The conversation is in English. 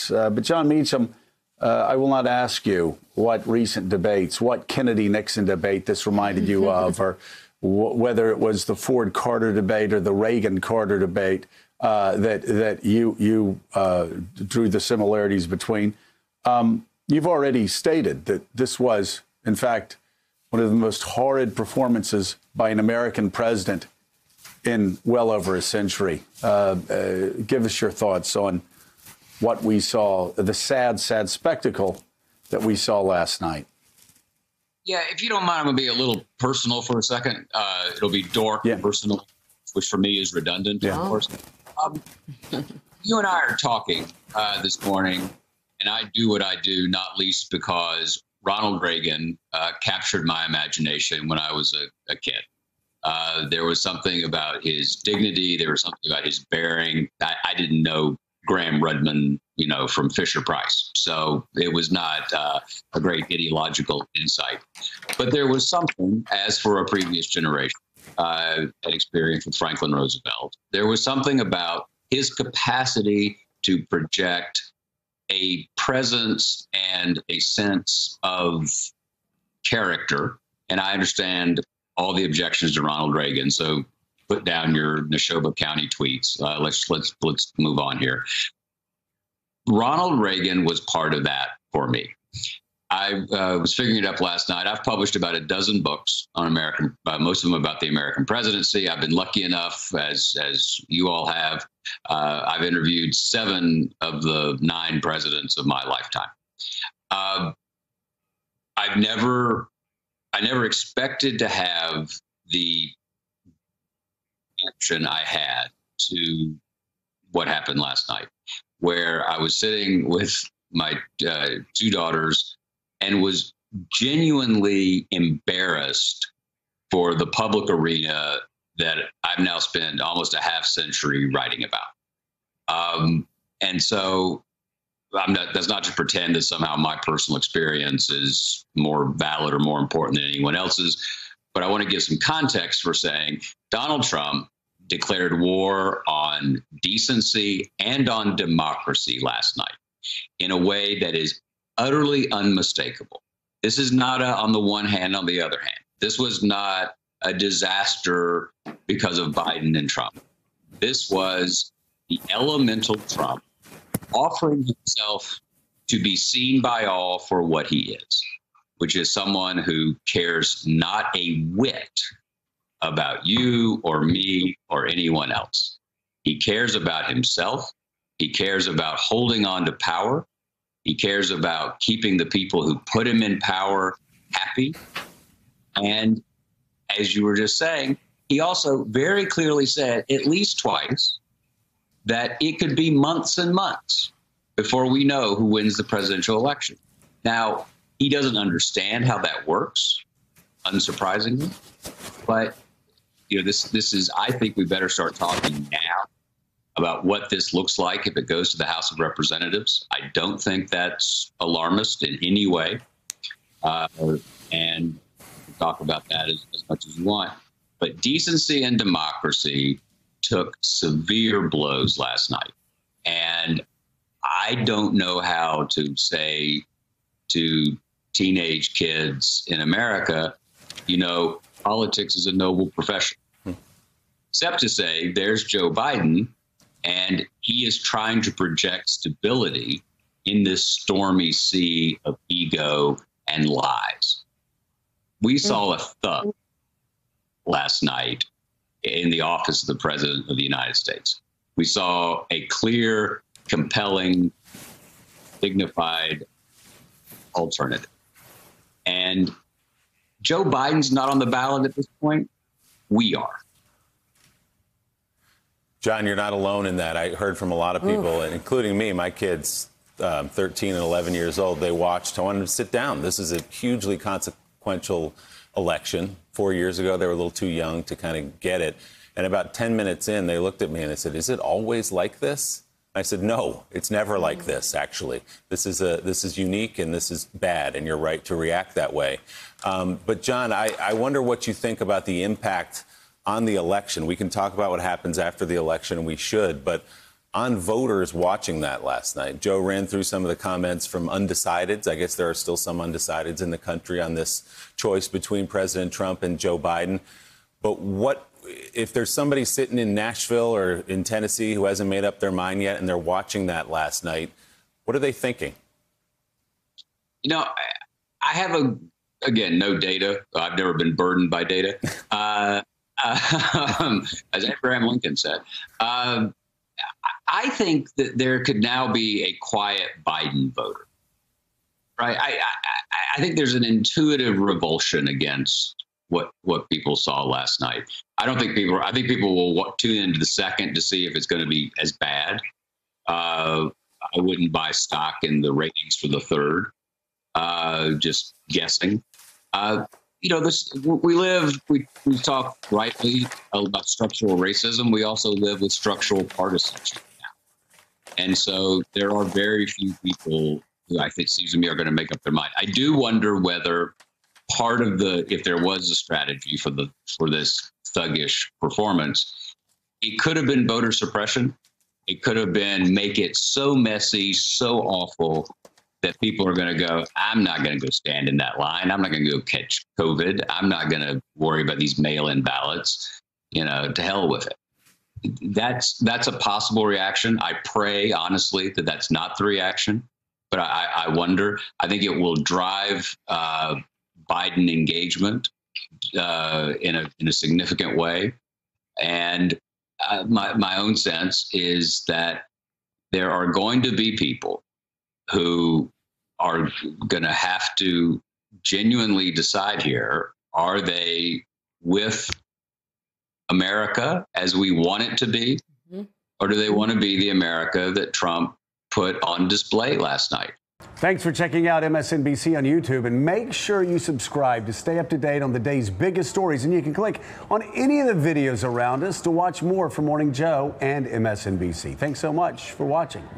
debates. But John Meacham, I will not ask you what recent debates, what Kennedy-Nixon debate this reminded you of, or whether it was the Ford-Carter debate or the Reagan-Carter debate that you drew the similarities between. You've already stated that this was, in fact, one of the most horrid performances by an American president in well over a century. Give us your thoughts on what we saw, the sad, sad spectacle that we saw last night. Yeah, if you don't mind, I'm going to be a little personal for a second. It'll be dark and personal, which for me is redundant, of course. You and I are talking this morning, and I do what I do, not least because Ronald Reagan captured my imagination when I was a kid. There was something about his dignity. There was something about his bearing. I didn't know Graham Rudman, from Fisher-Price. So it was not a great ideological insight. But there was something, as for a previous generation, had experience with Franklin Roosevelt. There was something about his capacity to project a presence and a sense of character. And I understand all the objections to Ronald Reagan. So put down your Neshoba County tweets. Let's move on here. Ronald Reagan was part of that for me. I was figuring it up last night. I've published about a dozen books on most of them about the American presidency. I've been lucky enough, as you all have. I've interviewed 7 of the 9 presidents of my lifetime. I never expected to have the reaction I had to what happened last night, where I was sitting with my 2 daughters and was genuinely embarrassed for the public arena that I've now spent almost a half century writing about. And so that's not to pretend that somehow my personal experience is more valid or more important than anyone else's, but I want to give some context for saying Donald Trump declared war on decency and on democracy last night in a way that is utterly unmistakable. This is not on the one hand, on the other hand. This was not a disaster because of Biden and Trump. This was the elemental Trump offering himself to be seen by all for what he is, which is someone who cares not a whit about you or me or anyone else. He cares about himself. He cares about holding on to power. He cares about keeping the people who put him in power happy. And as you were just saying, he also very clearly said at least twice that it could be months and months before we know who wins the presidential election. Now, he doesn't understand how that works, unsurprisingly. But this is, I think we better start talking now about what this looks like if it goes to the House of Representatives. I don't think that's alarmist in any way. And we'll talk about that as much as you want. But decency and democracy took severe blows last night. And I don't know how to say to teenage kids in America, politics is a noble profession. Except to say, there's Joe Biden, and he is trying to project stability in this stormy sea of ego and lies. We saw a thug last night in the office of the President of the United States. We saw a clear, compelling, dignified alternative. And Joe Biden's not on the ballot at this point. We are. John, you're not alone in that. I heard from a lot of people, including me. My kids, 13 and 11 years old, they watched. I wanted to sit down. This is a hugely consequential election. 4 years ago, they were a little too young to kind of get it. And about 10 minutes in, they looked at me and they said, "Is it always like this?" I said, "No, it's never like this, actually. This is unique and this is bad, and you're right to react that way." But, John, I wonder what you think about the impact on the election. We can talk about what happens after the election, and we should, but on voters watching that last night. Joe ran through some of the comments from undecideds. I guess there are still some undecideds in the country on this choice between President Trump and Joe Biden. But what if there's somebody sitting in Nashville or in Tennessee who hasn't made up their mind yet and they're watching that last night? What are they thinking? You know, I have again, no data. I've never been burdened by data. As Abraham Lincoln said. I think that there could now be a quiet Biden voter, right? I think there's an intuitive revulsion against what people saw last night. I think people will tune into the second to see if it's going to be as bad. I wouldn't buy stock in the ratings for the third. Just guessing. We talk rightly about structural racism. We also live with structural partisanship now. And so there are very few people who I think seems to me are going to make up their mind. I do wonder whether part of if there was a strategy for this thuggish performance, it could have been voter suppression. It could have been make it so messy, so awful that people are going to go, I'm not going to go stand in that line. I'm not going to go catch COVID. I'm not going to worry about these mail-in ballots. To hell with it. That's a possible reaction. I pray, honestly, that that's not the reaction. But I wonder. I think it will drive Biden engagement in a significant way. And my own sense is that there are going to be people who are going to have to genuinely decide here, are they with America as we want it to be, or do they want to be the America that Trump put on display last night? Thanks for checking out MSNBC on YouTube, and make sure you subscribe to stay up to date on the day's biggest stories. And you can click on any of the videos around us to watch more from Morning Joe and MSNBC. Thanks so much for watching.